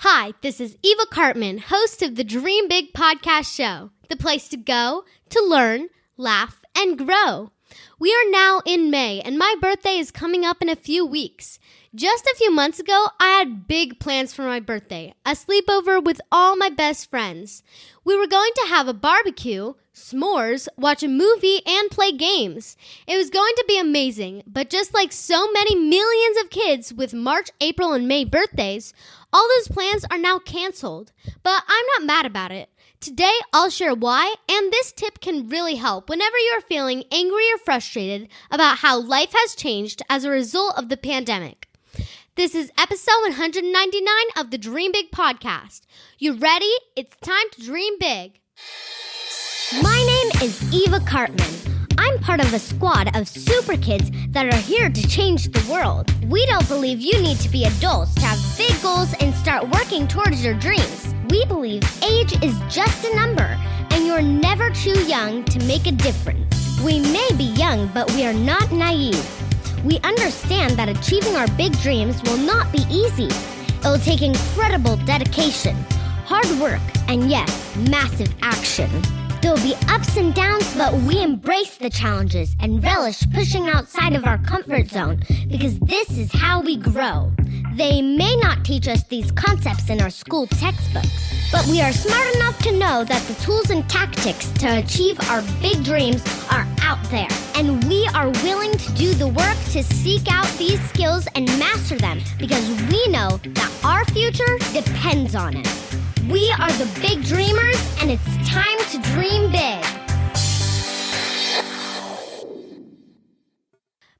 Hi, this is Eva Cartman, host of the Dream Big podcast show, the place to go, to learn, laugh, and grow. We are now in May, and my birthday is coming up in a few weeks. Just a few months ago, I had big plans for my birthday, a sleepover with all my best friends. We were going to have a barbecue, s'mores, watch a movie, and play games. It was going to be amazing, but just like so many millions of kids with March, April, and May birthdays, all those plans are now canceled. But I'm not mad about it. Today, I'll share why, and this tip can really help whenever you're feeling angry or frustrated about how life has changed as a result of the pandemic. This is episode 199 of the Dream Big podcast. You ready? It's time to dream big. My name is Eva Cartman. I'm part of a squad of super kids that are here to change the world. We don't believe you need to be adults to have big goals and start working towards your dreams. We believe age is just a number, and you're never too young to make a difference. We may be young, but we are not naive. We understand that achieving our big dreams will not be easy. It will take incredible dedication, hard work, and yes, massive action. There will be ups and downs, but we embrace the challenges and relish pushing outside of our comfort zone because this is how we grow. They may not teach us these concepts in our school textbooks, but we are smart enough to know that the tools and tactics to achieve our big dreams are out there. And we are willing to do the work to seek out these skills and master them because we know that our future depends on it. We are the big dreamers, and it's time to dream big.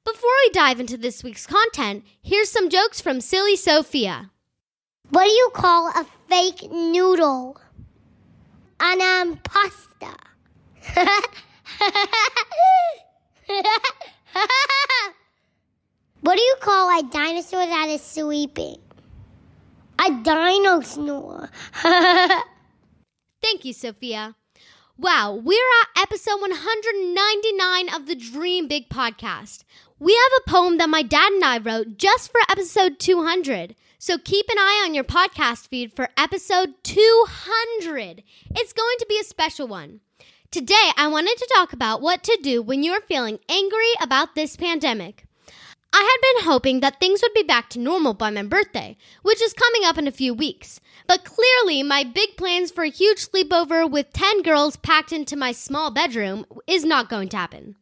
Before we dive into this week's content, here's some jokes from Silly Sophia. What do you call a fake noodle? An pasta. What do you call a dinosaur that is sleeping? A dino snore. Thank you, Sophia. Wow, we're at episode 199 of the Dream Big podcast. We have a poem that my dad and I wrote just for episode 200. So keep an eye on your podcast feed for episode 200. It's going to be a special one. Today, I wanted to talk about what to do when you're feeling angry about this pandemic. I had been hoping that things would be back to normal by my birthday, which is coming up in a few weeks. But clearly, my big plans for a huge sleepover with 10 girls packed into my small bedroom is not going to happen.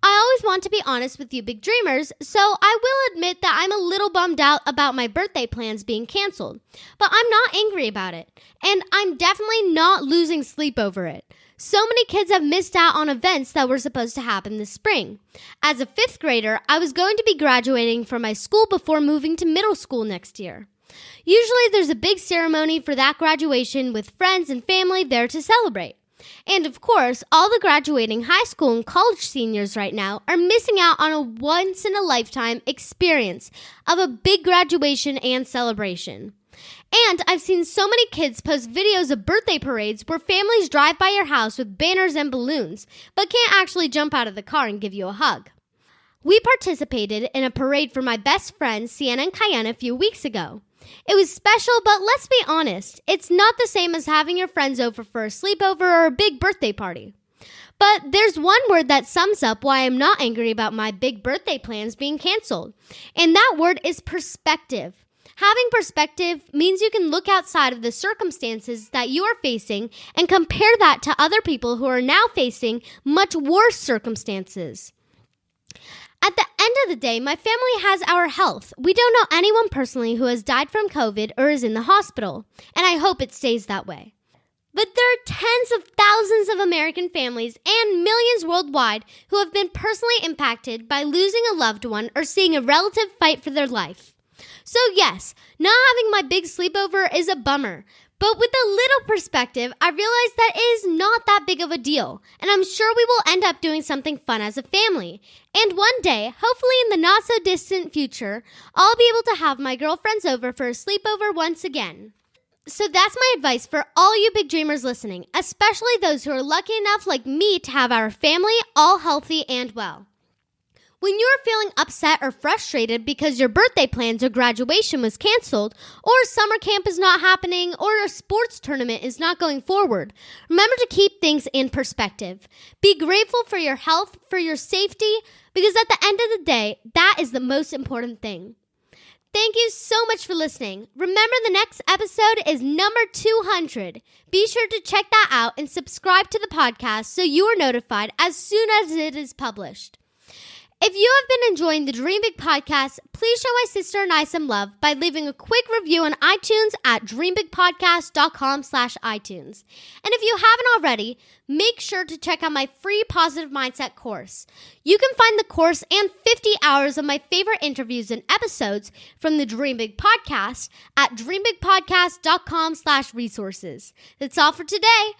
I always want to be honest with you big dreamers, so I will admit that I'm a little bummed out about my birthday plans being canceled. But I'm not angry about it, and I'm definitely not losing sleep over it. So many kids have missed out on events that were supposed to happen this spring. As a 5th grader, I was going to be graduating from my school before moving to middle school next year. Usually there's a big ceremony for that graduation with friends and family there to celebrate. And of course, all the graduating high school and college seniors right now are missing out on a once-in-a-lifetime experience of a big graduation and celebration. And I've seen so many kids post videos of birthday parades where families drive by your house with banners and balloons, but can't actually jump out of the car and give you a hug. We participated in a parade for my best friends, Sienna and Cayenne, a few weeks ago. It was special, but let's be honest, it's not the same as having your friends over for a sleepover or a big birthday party. But there's one word that sums up why I'm not angry about my big birthday plans being canceled, and that word is perspective. Having perspective means you can look outside of the circumstances that you are facing and compare that to other people who are now facing much worse circumstances. At the end of the day, my family has our health. We don't know anyone personally who has died from COVID or is in the hospital, and I hope it stays that way. But there are tens of thousands of American families and millions worldwide who have been personally impacted by losing a loved one or seeing a relative fight for their life. So yes, not having my big sleepover is a bummer, but with a little perspective, I realize that it is not that big of a deal, and I'm sure we will end up doing something fun as a family. And one day, hopefully in the not-so-distant future, I'll be able to have my girlfriends over for a sleepover once again. So that's my advice for all you big dreamers listening, especially those who are lucky enough like me to have our family all healthy and well. When you're feeling upset or frustrated because your birthday plans or graduation was canceled, or summer camp is not happening, or a sports tournament is not going forward, remember to keep things in perspective. Be grateful for your health, for your safety, because at the end of the day, that is the most important thing. Thank you so much for listening. Remember, the next episode is number 200. Be sure to check that out and subscribe to the podcast so you are notified as soon as it is published. If you have been enjoying the Dream Big podcast, please show my sister and I some love by leaving a quick review on iTunes at dreambigpodcast.com/iTunes. And if you haven't already, make sure to check out my free Positive Mindset course. You can find the course and 50 hours of my favorite interviews and episodes from the Dream Big podcast at dreambigpodcast.com/resources. That's all for today.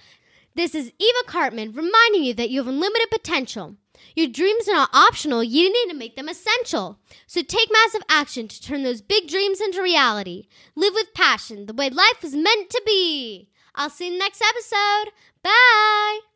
This is Eva Cartman reminding you that you have unlimited potential. Your dreams are not optional, you need to make them essential. So take massive action to turn those big dreams into reality. Live with passion, the way life is meant to be. I'll see you in the next episode. Bye!